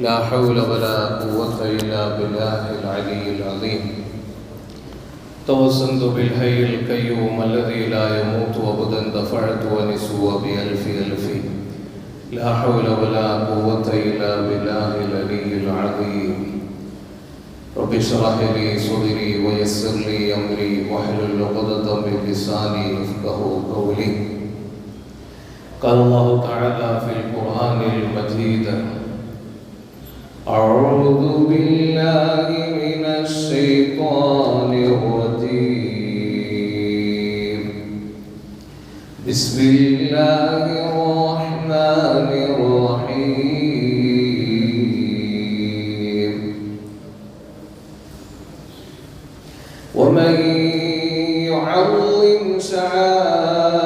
لا حول ولا قوة إلا بالله العلي العظيم. توسلت بالحي القيوم الذي لا يموت أبدا دفعت ونسوا بألف ألف. لا حول ولا قوة إلا بالله العلي العظيم. رب اشرح لي صدري ويسر لي أمري واحلل عقدة من لساني يفقهوا قولي. قال الله تعالى في القرآن المجيد: أعوذ بالله من الشيطان الرجيم. بسم الله الرحمن الرحيم. ومن يعظم شعائر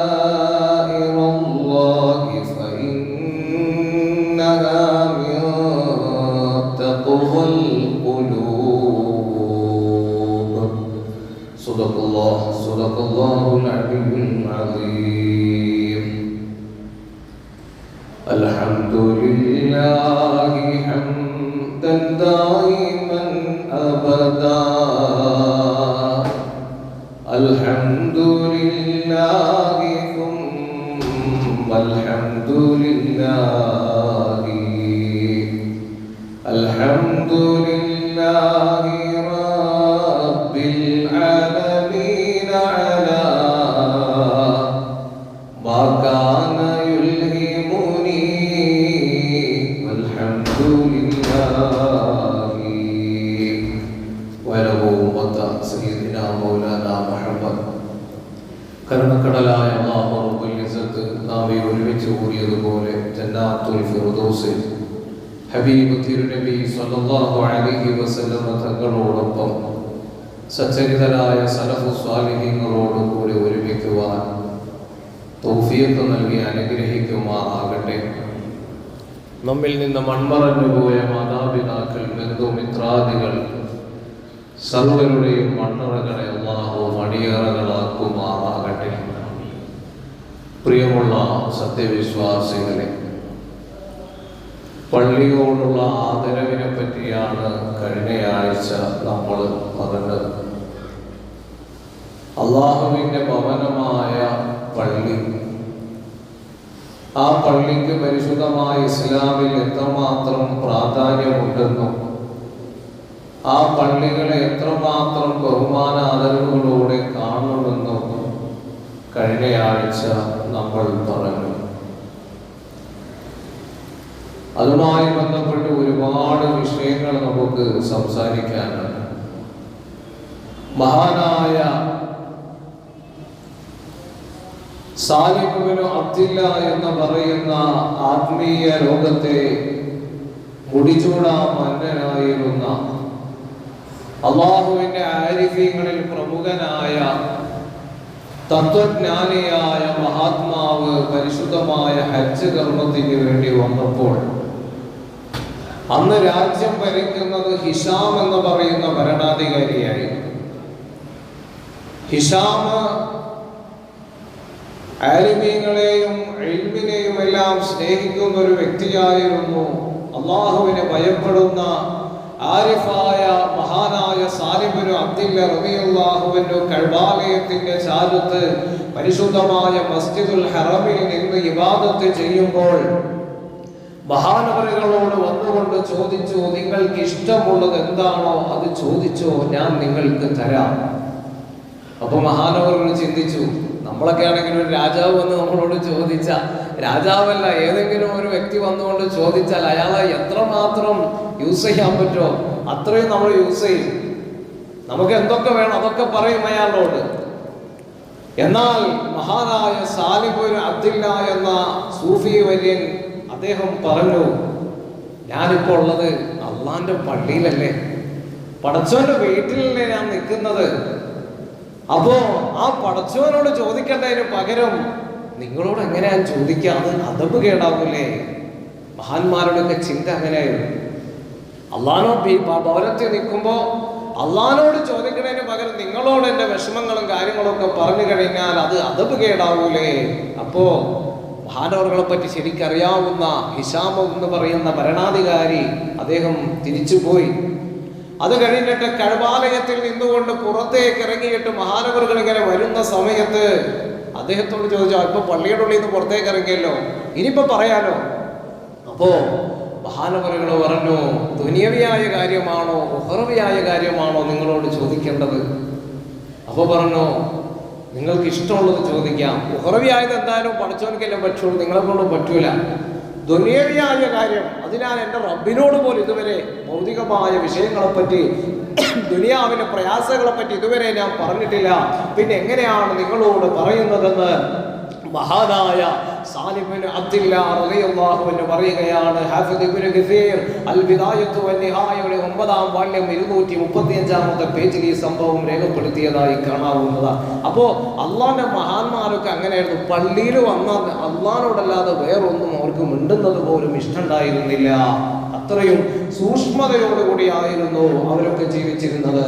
الله فإنها من تقوى القلوب. صدق الله العلي العظيم. الحمد لله حمدا دائما أبدا. الحمد لله ثم الحمد لله. الحمد لله رب العالمين على ما كان يلهمني. والحمد لله وله وطأ سيدنا مولانا محمد. കരുണക്കടലായ അല്ലാഹു റബ്ബുൽ ഇസ്സത്ത് നാം ഒരുമിച്ച് കൂടിയതുപോലെ ജന്നാത്തുൽ ഫിർദൗസിൽ ഹബീബ് തിരുനബി സ്വല്ലല്ലാഹു അലൈഹി വസല്ലം തങ്ങളോടൊപ്പം സച്ചരിതരായ സലഫു സ്വാലിഹീങ്ങളോട് കൂടി ഒരുമിക്കുവാൻ തൗഫീഖ് നൽകി അനുഗ്രഹിക്കുമാറാകട്ടെ. നമ്മിൽ നിന്ന് മൺമറഞ്ഞുപോയ മാതാപിതാക്കൾ, ബന്ധുമിത്രാദികൾ സർവരുടെയും മണ്ണറകളെ അല്ലാഹു മടിയറകളാക്കുമാറാകട്ടെ. പ്രിയമുള്ള സത്യവിശ്വാസികളെ, പള്ളിയോടുള്ള ആദരവിനെ പറ്റിയാണ് കഴിഞ്ഞയാഴ്ച നമ്മൾ പറഞ്ഞത്. അള്ളാഹുവിൻ്റെ ഭവനമായ പള്ളി, ആ പള്ളിക്ക് പരിശുദ്ധമായ ഇസ്ലാമിൽ എത്രമാത്രം പ്രാധാന്യമുണ്ടെന്നും ആ പള്ളികളെ എത്രമാത്രം ബഹുമാന ആദരവുകളോടെ കാണണമെന്നും കഴിഞ്ഞയാഴ്ച നമ്മൾ പറഞ്ഞു. അതുമായി ബന്ധപ്പെട്ട് ഒരുപാട് വിഷയങ്ങൾ നമുക്ക് സംസാരിക്കാനുണ്ട്. മഹാനായ സാലിം ഇബ്നു അബ്ദില്ല എന്ന് പറയുന്ന ആത്മീയ ലോകത്തെ മുടിചൂടാ മന്നനായിരുന്ന അള്ളാഹുവിന്റെ ആരിഫീങ്ങളിൽ പ്രമുഖനായ തത്വജ്ഞാനിയായ മഹാത്മാവ് പരിശുദ്ധമായ ഹജ്ജ് കർമ്മത്തിന് വേണ്ടി വന്നപ്പോൾ അന്ന് രാജ്യം ഭരിക്കുന്നത് ഹിഷാം എന്ന് പറയുന്ന ഭരണാധികാരിയായിരുന്നു. ഹിഷാം ആലിമീങ്ങളെയും ഇൽമിനെയും എല്ലാം സ്നേഹിക്കുന്ന ഒരു വ്യക്തിയായിരുന്നു. അള്ളാഹുവിനെ ഭയപ്പെടുന്ന ആരിഫായ മഹാനായ സാലിം ഇബ്നു അബ്ദില്ല റളിയല്ലാഹു അൻഹു കഅബാലയത്തിന്റെ ചാരത്ത് പരിശുദ്ധമായ മസ്ജിദുൽ ഹറമിൽ നിന്ന് ഇബാദത്ത് ചെയ്യുമ്പോൾ മഹാനവറുകളോട് വന്നുകൊണ്ട് ചോദിച്ചു, നിങ്ങൾക്ക് ഇഷ്ടമുള്ളത് എന്താണോ അത് ചോദിച്ചോ, ഞാൻ നിങ്ങൾക്ക് തരാം. അപ്പൊ മഹാനവറുകൾ ചിന്തിച്ചു, നമ്മളൊക്കെ ആണെങ്കിൽ ഒരു രാജാവ് വന്ന് നമ്മളോട് ചോദിച്ച, രാജാവല്ല ഏതെങ്കിലും ഒരു വ്യക്തി വന്നുകൊണ്ട് ചോദിച്ചാൽ അയാളെ എത്രമാത്രം യൂസ് ചെയ്യാൻ പറ്റുമോ അത്രയും നമ്മൾ യൂസ് ചെയ്യും. നമുക്ക് എന്തൊക്കെ വേണം അതൊക്കെ പറയും അയാളോട്. എന്നാൽ മഹാനായ സാലിം ഇബ്നു അബ്ദില്ല എന്ന സൂഫി വര്യൻ അദ്ദേഹം പറഞ്ഞു, ഞാനിപ്പോ ഉള്ളത് അള്ളാന്റെ പള്ളിയിലല്ലേ, പടച്ചോന്റെ വീട്ടിലല്ലേ ഞാൻ നിൽക്കുന്നത്. അപ്പോ ആ പടച്ചോനോട് ചോദിക്കേണ്ടതിന് പകരം നിങ്ങളോട് എങ്ങനെയാ ചോദിക്കാതെ അതബ് കേടാവൂലേ. മഹാന്മാരുടെയൊക്കെ ചിന്ത അങ്ങനെയായിരുന്നു. അള്ളാനോട് ഭവനത്തിൽ നിൽക്കുമ്പോ അള്ളാനോട് ചോദിക്കുന്നതിന് പകരം നിങ്ങളോട് എൻ്റെ വിഷമങ്ങളും കാര്യങ്ങളൊക്കെ പറഞ്ഞു കഴിഞ്ഞാൽ അത് അതബ് കേടാവൂലേ. അപ്പോ മഹാനവറുകളെ പറ്റി ശരിക്കറിയാവുന്ന ഹിശാം എന്ന് പറയുന്ന ഭരണാധികാരി അദ്ദേഹം തിരിച്ചുപോയി. അത് കഴിഞ്ഞിട്ട് കഅബാലയത്തിൽ നിന്നുകൊണ്ട് പുറത്തേക്ക് ഇറങ്ങിയിട്ട് മഹാനവറുകൾ ഇങ്ങനെ വരുന്ന സമയത്ത് അദ്ദേഹത്തോട് ചോദിച്ചു, ഇപ്പൊ പള്ളിയുടെ ഉള്ളിൽ നിന്ന് പുറത്തേക്ക് ഇറങ്ങിയല്ലോ, ഇനിയിപ്പോ പറയാലോ. അപ്പോ മഹാനവറുകൾ പറഞ്ഞു, ദുനിയവിയായ കാര്യമാണോ ഉഖറവിയായ കാര്യമാണോ നിങ്ങളോട് ചോദിക്കേണ്ടത്? അപ്പൊ പറഞ്ഞു, നിങ്ങൾക്ക് ഇഷ്ടമുള്ളത് ചോദിക്കാം. ഉഖറവിയായത് എന്തായാലും പഠിച്ചവനക്കെല്ലാം പറ്റുള്ളൂ, നിങ്ങളെ കൊണ്ട് പറ്റൂല. ദുനിയവിയായ കാര്യം അത് ഞാൻ എൻ്റെ റബ്ബിനോട് പോലും ഇതുവരെ ഭൗതികമായ വിഷയങ്ങളെപ്പറ്റി, ദുനിയാവിലെ പ്രയാസങ്ങളെപ്പറ്റി ഇതുവരെ ഞാൻ പറഞ്ഞിട്ടില്ല, പിന്നെ എങ്ങനെയാണ് നിങ്ങളോട് പറയുന്നതെന്ന് മഹാനായ സാലിം ബിൻ അബ്ദില്ലാ റളിയല്ലാഹു അൻഹു പറയുകയാണ്. ഹാഫിദ് ഇബ്നു കസീർ അൽ ബിദായത്തു വൻ നിഹായയുടെ 9-ാം വാള്യം 235-ാമത്തെ പേജിൽ ഈ സംഭവം രേഖപ്പെടുത്തിയതായി കാണാവുന്നതാണ്. അപ്പോൾ അള്ളാന്റെ മഹാന്മാരൊക്കെ അങ്ങനെയായിരുന്നു. പള്ളിയിൽ വന്നാൽ അള്ളാനോടല്ലാതെ വേറൊന്നും അവർക്ക് മിണ്ടുന്നത് പോലും ഇഷ്ടമുണ്ടായിരുന്നില്ല. അത്രയും സൂക്ഷ്മതയോടുകൂടിയായിരുന്നു അവരൊക്കെ ജീവിച്ചിരുന്നത്.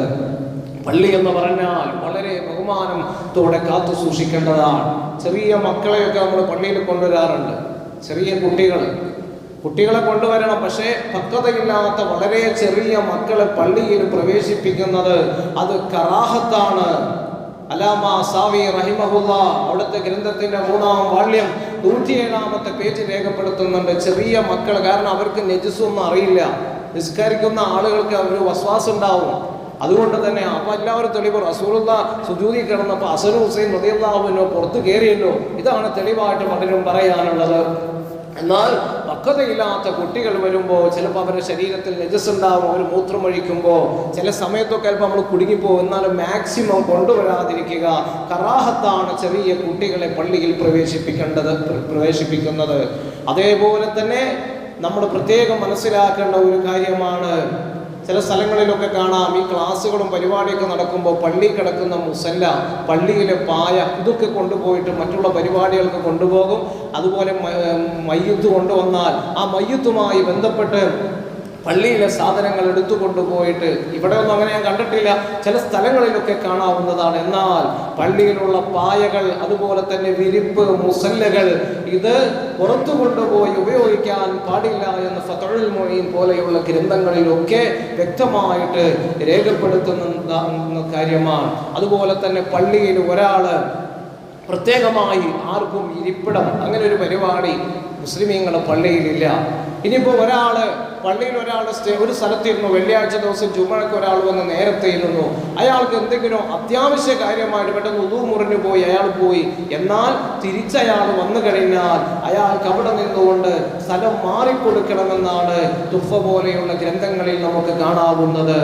പള്ളി എന്ന് പറഞ്ഞാൽ വളരെ ബഹുമാനത്തോടെ കാത്തു സൂക്ഷിക്കേണ്ടതാണ്. ചെറിയ മക്കളെയൊക്കെ നമ്മൾ പള്ളിയിൽ കൊണ്ടുവരാറുണ്ട്. ചെറിയ കുട്ടികളെ കൊണ്ടുവരണം. പക്ഷേ പക്വതയില്ലാത്ത വളരെ ചെറിയ മക്കളെ പള്ളിയിൽ പ്രവേശിപ്പിക്കുന്നത് അത് കറാഹത്താണ്. അലാമ സാവി റഹിമഹുല്ലാ അവിടുത്തെ ഗ്രന്ഥത്തിന്റെ 3-ാം വാള്യം 107-ാമത്തെ പേജ് രേഖപ്പെടുത്തുന്നുണ്ട്. ചെറിയ മക്കൾ, കാരണം അവർക്ക് നജസൊന്നും അറിയില്ല. നിസ്കരിക്കുന്ന ആളുകൾക്ക് ഒരു വസ്വാസം ഉണ്ടാവും. അതുകൊണ്ട് തന്നെ അപ്പൊ എല്ലാവരും തെളിവ്, റസൂലുള്ള സുജൂദിൽ കിടന്നപ്പോൾ ഹസൻ ഹുസൈൻ റളിയല്ലാഹു അൻഹു പുറത്ത് കയറിയല്ലോ, ഇതാണ് തെളിവായിട്ട് പലരും പറയാനുള്ളത്. എന്നാൽ പക്വതയില്ലാത്ത കുട്ടികൾ വരുമ്പോൾ ചിലപ്പോൾ അവരുടെ ശരീരത്തിൽ നജസ് ഉണ്ടാവും. അവർ മൂത്രമൊഴിക്കുമ്പോൾ ചില സമയത്തൊക്കെ ചിലപ്പോൾ നമ്മൾ കുടുങ്ങിപ്പോകും. എന്നാലും മാക്സിമം കൊണ്ടുവരാതിരിക്കുക. കറാഹത്താണ് ചെറിയ കുട്ടികളെ പള്ളിയിൽ പ്രവേശിപ്പിക്കുന്നത്. അതേപോലെ തന്നെ നമ്മൾ പ്രത്യേകം മനസ്സിലാക്കേണ്ട ഒരു കാര്യമാണ്, ചില സ്ഥലങ്ങളിലൊക്കെ കാണാം ഈ ക്ലാസ്സുകളും പരിപാടിയൊക്കെ നടക്കുമ്പോൾ പള്ളി കിടക്കുന്ന മുസല്ല, പള്ളിയിലെ പായ, ഇതൊക്കെ കൊണ്ടുപോയിട്ട് മറ്റുള്ള പരിപാടികൾക്ക് കൊണ്ടുപോകും. അതുപോലെ മയ്യത്ത് കൊണ്ടുവന്നാൽ ആ മയ്യത്തുമായി ബന്ധപ്പെട്ട് പള്ളിയിലെ സാധനങ്ങൾ എടുത്തു കൊണ്ടുപോയിട്ട്, ഇവിടെ ഒന്നും അങ്ങനെ ഞാൻ കണ്ടിട്ടില്ല, ചില സ്ഥലങ്ങളിലൊക്കെ കാണാവുന്നതാണ്. എന്നാൽ പള്ളിയിലുള്ള പായകൾ, അതുപോലെ തന്നെ വിരിപ്പ്, മുസല്ലകൾ, ഇത് പുറത്തു കൊണ്ടുപോയി ഉപയോഗിക്കാൻ പാടില്ല എന്ന് ഫത്ഹുൽ മുഈൻ പോലെയുള്ള ഗ്രന്ഥങ്ങളിലൊക്കെ വ്യക്തമായിട്ട് രേഖപ്പെടുത്തുന്ന കാര്യമാണ്. അതുപോലെ തന്നെ പള്ളിയിൽ ഒരാള് പ്രത്യേകമായി ആർക്കും ഇരിപ്പിടം, അങ്ങനെ ഒരു പരിപാടി മുസ്ലിമീങ്ങളുടെ പള്ളിയിലില്ല. ഇനിയിപ്പോൾ പള്ളിയിൽ ഒരാൾ ഒരു സ്ഥലത്തിരുന്നു, വെള്ളിയാഴ്ച ദിവസം ജുമുഅക്ക് ഒരാൾ വന്ന് നേരത്തെ ഇരുന്നു, അയാൾക്ക് എന്തെങ്കിലും അത്യാവശ്യ കാര്യമായിട്ട് പെട്ടെന്ന് ഉദു മുറിഞ്ഞു പോയി, അയാൾ പോയി. എന്നാൽ തിരിച്ചയാൾ വന്നു കഴിഞ്ഞാൽ അയാൾക്ക് അവിടെ നിന്നുകൊണ്ട് സ്ഥലം മാറിക്കൊടുക്കണമെന്നാണ് തുഫ പോലെയുള്ള ഗ്രന്ഥങ്ങളിൽ നമുക്ക് കാണാവുന്നത്.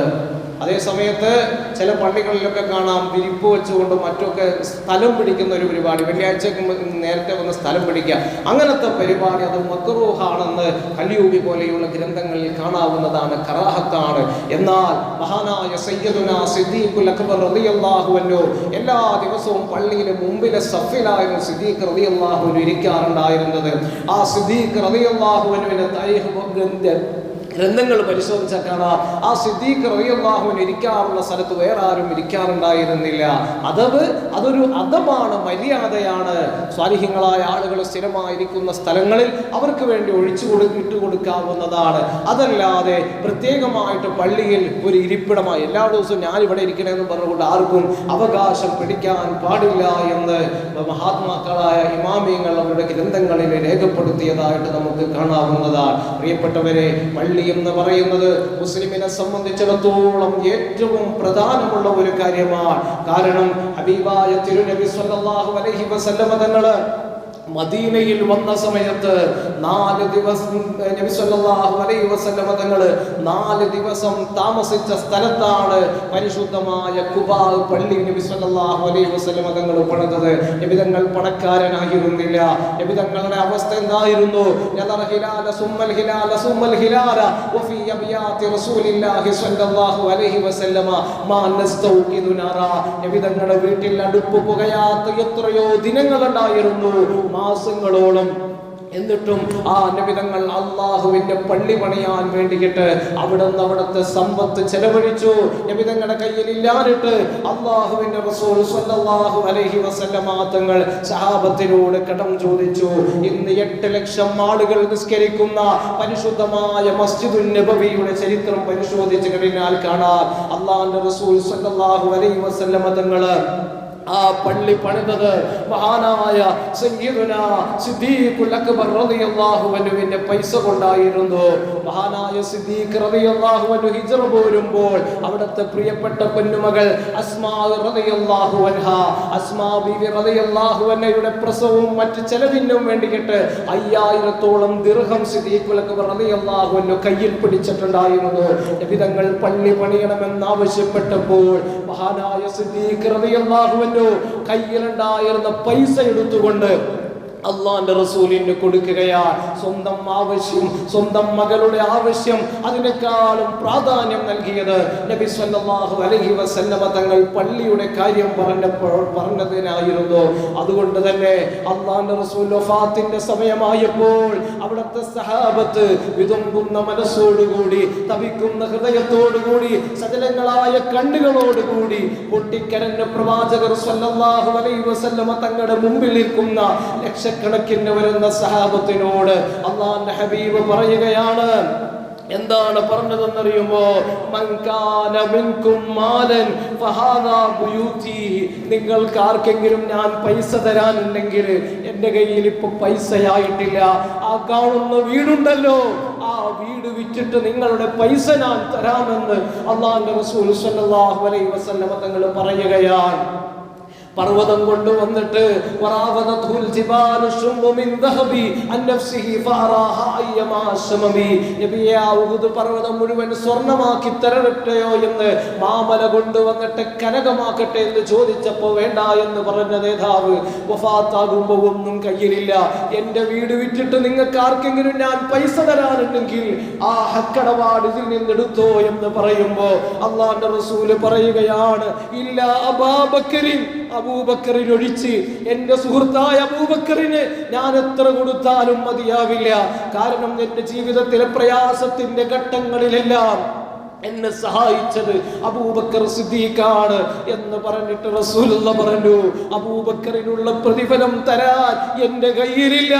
അതേ സമയത്ത് ചില പള്ളികളിലൊക്കെ കാണാം വിരിപ്പ് വെച്ചുകൊണ്ട് മറ്റൊക്കെ സ്ഥലം പിടിക്കുന്ന ഒരു പരിപാടി, വെള്ളിയാഴ്ചക്ക് നേരത്തെ വന്ന് സ്ഥലം പിടിക്കുക, അങ്ങനത്തെ പരിപാടി അത് മക്റൂഹാണെന്ന് കലിയൂബി പോലെയുള്ള ഗ്രന്ഥങ്ങളിൽ കാണാവുന്നതാണ്, കറാഹത്താണ്. എന്നാൽ മഹാനായ സയ്യിദുനാ സിദ്ദീഖുൽ അക്ബർ റളിയല്ലാഹു അൻഹു എല്ലാ ദിവസവും പള്ളിയിലെ മുമ്പിലെ സഫിലായിരുന്നു സിദ്ദീഖ് റളിയല്ലാഹു അൻഹു ഇരിക്കാറുണ്ടായിരുന്നത്. ആ സിദ്ദീഖ് റളിയല്ലാഹു അൻഹുവിന്റെ താരീഖ് ഗ്രന്ഥങ്ങൾ പരിശോധിച്ചാൽ കാണാം, ആ സിദ്ദീഖ് റളിയല്ലാഹു അൻഹു ഇരിക്കാറുള്ള സ്ഥലത്ത് വേറെ ആരും ഇരിക്കാറുണ്ടായിരുന്നില്ല. അതൊരു അദബാണ്, മര്യാദയാണ്. സ്വാലിഹ്യങ്ങളായ ആളുകൾ സ്ഥിരമായിരിക്കുന്ന സ്ഥലങ്ങളിൽ അവർക്ക് വേണ്ടി ഇട്ട് കൊടുക്കാവുന്നതാണ്. അതല്ലാതെ പ്രത്യേകമായിട്ട് പള്ളിയിൽ ഒരു ഇരിപ്പിടമായി എല്ലാ ദിവസവും ഞാൻ ഇവിടെ ഇരിക്കണമെന്ന് പറഞ്ഞുകൊണ്ട് ആർക്കും അവകാശം പിടിക്കാൻ പാടില്ല എന്ന് മഹാത്മാക്കളായ ഇമാമിയങ്ങൾ അവരുടെ ഗ്രന്ഥങ്ങളിൽ രേഖപ്പെടുത്തിയതായിട്ട് നമുക്ക് കാണാവുന്നതാണ്. പ്രിയപ്പെട്ടവരെ, പള്ളി എന്ന് പറയുന്നത് മുസ്ലിമിനെ സംബന്ധിച്ചിടത്തോളം ഏറ്റവും പ്രധാനമുള്ള ഒരു കാര്യമാണ്. കാരണം ഹബീബായ തിരുനബി സ്വല്ലല്ലാഹു അലൈഹി വസല്ലമ തങ്ങൾ മദീനയിൽ വന്ന സമയത്ത് 4 ദിവസം നബി സല്ലല്ലാഹു അലൈഹി വസല്ലമ തങ്ങൾ 4 ദിവസം താമസിച്ച സ്ഥലത്താണ് പരിശുദ്ധമായ ഖുബാ പള്ളി നബി സല്ലല്ലാഹു അലൈഹി വസല്ലമ തങ്ങൾ പണിതത്. നബി തങ്ങൾ പണക്കാരനായിരുന്നില്ല. നബി തങ്ങളുടെ അവസ്ഥ എന്തായിരുന്നു? വഫീ അബിയാതി റസൂലില്ലാഹി സ്വല്ലല്ലാഹു അലൈഹി വസല്ലമ മാ നസ്തൗഖിദു നാറാ. നബി തങ്ങളുടെ വീട്ടിൽ അടുപ്പ് പുകയാത്ത എത്രയോ ദിനങ്ങളുണ്ടായിരുന്നു, മാസങ്ങളോളം. എന്നിട്ടും ആ നബിതങ്ങൾ അള്ളാഹുവിന്റെ പള്ളി പണിയാൻ വേണ്ടിയിട്ട് അവിടുത്തെ സമ്പത്ത് ചെലവഴിച്ചു. നബിതങ്ങളുടെ കയ്യിൽ ഇല്ലാതിട്ട് അള്ളാഹുവിന്റെ റസൂൽ സ്വല്ലല്ലാഹു അലൈഹി വസല്ലമ തങ്ങൾ സഹാബത്തിനോട് കടം ചോദിച്ചു. ഇന്ന് 8 ലക്ഷം ആളുകൾ നിസ്കരിക്കുന്ന പരിശുദ്ധമായ മസ്ജിദുൻ നബവിയുടെ ചരിത്രം പരിശോധിച്ചു കഴിഞ്ഞാൽ കാണാം അള്ളാഹുവിന്റെ റസൂൽ സ്വല്ലല്ലാഹു അലൈഹി വസല്ലമ തങ്ങൾ ആ പള്ളി പണിതത് മഹാനായ സയ്യിദുനാ സിദ്ദീഖുൽ അക്ബർ റളിയല്ലാഹു അൻഹുവിന്റെ പൈസ കൊണ്ടായിരുന്നു. മഹാനായ സിദ്ദീഖ് റളിയല്ലാഹു അൻഹു ഹിജ്റ പോരുമ്പോൾ അവിടുത്തെ പ്രിയപ്പെട്ട പൊന്നുമകൾ അസ്മാ റളിയല്ലാഹു അൻഹാ, അസ്മാ ബീവി റളിയല്ലാഹു അൻഹയുടെ പ്രസവവും മറ്റ് ചെലവിനും വേണ്ടിയിട്ട് 5000-ഓളം ദിർഹം സിദ്ദീഖുൽ അക്ബർ റളിയല്ലാഹു അൻഹു കയ്യിൽ പിടിച്ചിട്ടുണ്ടായിരുന്നു. നബി തങ്ങൾ പള്ളി പണിയണമെന്ന് ആവശ്യപ്പെട്ടപ്പോൾ മഹാനായ സിദ്ദീഖ് റളിയല്ലാഹു അൻഹു കയ്യിലുണ്ടായിരുന്ന പൈസ എടുത്തുകൊണ്ട് അള്ളാന്റെ റസൂലിന് കൊടുക്കുകയാണ്. സ്വന്തം ആവശ്യം, സ്വന്തം മകളുടെ ആവശ്യം അതിനേക്കാളും പ്രാധാന്യം നൽകിയത് നബി സല്ലല്ലാഹു അലൈഹി വസല്ലമ തങ്ങൾ പള്ളിയുടെ കാര്യം പറഞ്ഞതിനായിരുന്നു. അതുകൊണ്ട് തന്നെ അള്ളാന്റെ റസൂൽ വഫാത്തിന്റെ സമയമായപ്പോൾ അവിടുത്തെ സഹാബത്ത് വിതുമ്പുന്ന മനസ്സോടുകൂടി, തപിക്കുന്ന ഹൃദയത്തോടുകൂടി, സജലങ്ങളായ കണ്ണുകളോടുകൂടി പൊട്ടിക്കരഞ്ഞ പ്രവാചകർ സല്ലല്ലാഹു അലൈഹി വസല്ലമ തങ്ങളുടെ മുമ്പിൽ നിൽക്കുന്ന ലക്ഷക്കണക്കിന് വരുന്ന സഹാബത്തിനോട് അല്ലാഹുവിന്റെ ഹബീബ് പറയുകയാണ്. എന്താണ് പറഞ്ഞതെന്നറിയുമോ? മൻകാന മിൻകും മാലൻ ഫഹാദാ ബുയൂതി. നിങ്ങൾക്ക് ആർക്കെങ്കിലും ഞാൻ പൈസ തരാനുണ്ടെങ്കിൽ എൻ്റെ കയ്യിൽ ഇപ്പൊ പൈസയായിട്ടില്ല, ആ കാണുന്ന വീടുണ്ടല്ലോ, ആ വീട് വിറ്റിട്ട് നിങ്ങളുടെ പൈസ ഞാൻ തരാമെന്ന് അല്ലാഹുവിന്റെ റസൂൽ സ്വല്ലല്ലാഹു അലൈഹി വസല്ലമ തങ്ങൾ പറയുകയാണ്. പർവ്വതം കൊണ്ടുവന്നിട്ട് പർവ്വതം മുഴുവൻ സ്വർണമാക്കി തരട്ടെയോ എന്ന്, മാമല കൊണ്ടുവന്നിട്ട് കനകമാക്കട്ടെ എന്ന് ചോദിച്ചപ്പോ വേണ്ട എന്ന് പറഞ്ഞ നേതാവ് വഫാത്താകുമ്പോ ഒന്നും കയ്യിലില്ല, എന്റെ വീട് വിറ്റിട്ട് നിങ്ങൾക്ക് ആർക്കെങ്കിലും ഞാൻ പൈസ തരാനുണ്ടെങ്കിൽ ആ ഹക്കടപാട് ഇതിൽ നിന്നെടുത്തോ എന്ന് പറയുമ്പോ അല്ലാഹുവിന്റെ റസൂല് പറയുകയാണ്, ഇല്ല അബൂബക്കറിൻ, അബൂബക്കറിന് ഒഴിച്ച് എന്റെ സുഹൃത്തായ അബൂബക്കറിന് ഞാൻ എത്ര കൊടുത്താലും മതിയാവില്ല. കാരണം എന്റെ ജീവിതത്തിലെ പ്രയാസത്തിന്റെ ഘട്ടങ്ങളിലെല്ലാം എന്നെ സഹായിച്ചത് അബൂബക്കർ സിദ്ദീഖാണ് എന്ന് പറഞ്ഞിട്ട് റസൂലുള്ളാഹി പറഞ്ഞു, അബൂബക്കറിനുള്ള പ്രതിഫലം തരാൻ എന്റെ കയ്യിലില്ല,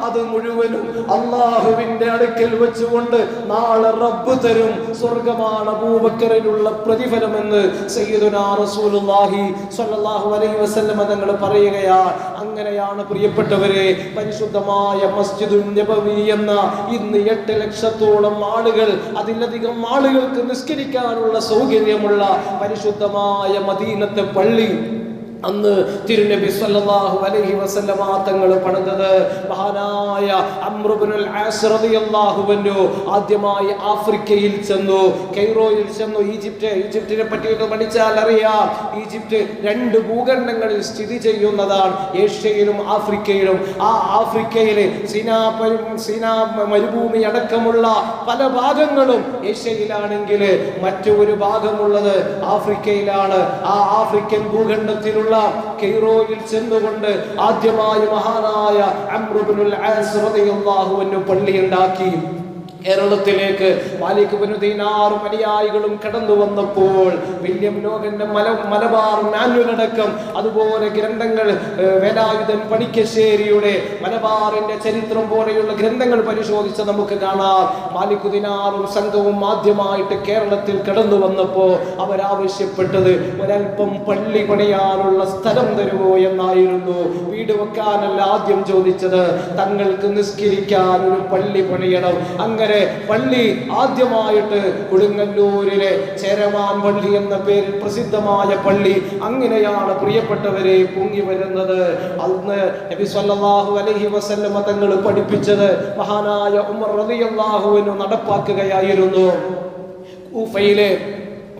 അത് മുഴുവനും അല്ലാഹുവിന്റെ അടുക്കൽ വെച്ചുകൊണ്ട് നാളെ റബ്ബ് തരും, സ്വർഗ്ഗമാണ് അബൂബക്കറിനുള്ള പ്രതിഫലം എന്ന് സയ്യിദുനാ റസൂലുള്ളാഹി സ്വല്ലല്ലാഹു അലൈഹി വസല്ലം തങ്ങൾ പറയുകയാണ്. അങ്ങനെയാണ് പ്രിയപ്പെട്ടവരെ പരിശുദ്ധമായ മസ്ജിദുൻ നബവി എന്ന ഇന്ന് 8 ലക്ഷത്തോളം ആളുകൾ, അതിലധികം ആളുകൾക്ക് നിസ്കരിക്കാനുള്ള സൗകര്യമുള്ള പരിശുദ്ധമായ മദീനത്തെ പള്ളി അന്ന് തിരുനബി സല്ലല്ലാഹു അലൈഹി വസല്ലമ തങ്ങൾ പണിതത് മഹാനായ അംർ ഇബ്നുൽ ആസ് റളിയല്ലാഹു അൻഹു ആദ്യമായി ആഫ്രിക്കയിൽ ചെന്നു, കൈറോയിൽ ചെന്നു. ഈജിപ്തിനെ പറ്റി പഠിച്ചാൽ അറിയാം, ഈജിപ്ത് 2 ഭൂഖണ്ഡങ്ങളിൽ സ്ഥിതി ചെയ്യുന്നതാണ്, ഏഷ്യയിലും ആഫ്രിക്കയിലും. ആ ആഫ്രിക്കയിലെ സിനാ മരുഭൂമി അടക്കമുള്ള പല ഭാഗങ്ങളും ഏഷ്യയിലാണെങ്കിൽ മറ്റൊരു ഭാഗമുള്ളത് ആഫ്രിക്കയിലാണ്. ആ ആഫ്രിക്കൻ ഭൂഖണ്ഡത്തിലുള്ള കൈറോയിൽ ചെന്നുകൊണ്ട് ആദ്യമായി മഹാനായ അംർ ഇബ്നുൽ ആസ് റളിയല്ലാഹു അൻഹു പള്ളിയുണ്ടാക്കി. കേരളത്തിലേക്ക് മാലിക് ഇബ്നു ദീനാർ അനുയായികളും കടന്നു വന്നപ്പോൾ വില്യം ലോഗന്റെ മലബാർ മാനുവൽ അടക്കം അതുപോലെ ഗ്രന്ഥങ്ങൾ, വേലായുധൻ പണിക്കശ്ശേരിയുടെ മലബാറിന്റെ ചരിത്രം പോലെയുള്ള ഗ്രന്ഥങ്ങൾ പരിശോധിച്ച് നമുക്ക് കാണാം. മാലിക് ദീനാറും സംഘവും ആദ്യമായിട്ട് കേരളത്തിൽ കടന്നു വന്നപ്പോൾ അവരാവശ്യപ്പെട്ടത് ഒരൽപ്പം പള്ളി പണിയാനുള്ള സ്ഥലം തരുമോ എന്നായിരുന്നു. വീട് വെക്കാനല്ല ആദ്യം ചോദിച്ചത്, തങ്ങൾക്ക് നിസ്കരിക്കാൻ ഒരു പള്ളി പണിയണം. അങ്ങനെ പള്ളി ആദ്യമായിട്ട് കൊടുങ്ങല്ലൂരിലെ ചേരമാൻ പള്ളി എന്ന പേരിൽ പ്രസിദ്ധമായ പള്ളി, അങ്ങനെയാണ് പ്രിയപ്പെട്ടവരെ പൊങ്ങി വരുന്നത്. അന്ന് നബി സല്ലല്ലാഹു അലൈഹി വസല്ലമ തങ്ങൾ പഠിപ്പിച്ചത് മഹാനായ ഉമർ റളിയല്ലാഹു അൻഹു നടപ്പാക്കുകയായിരുന്നു. കൂഫയിലെ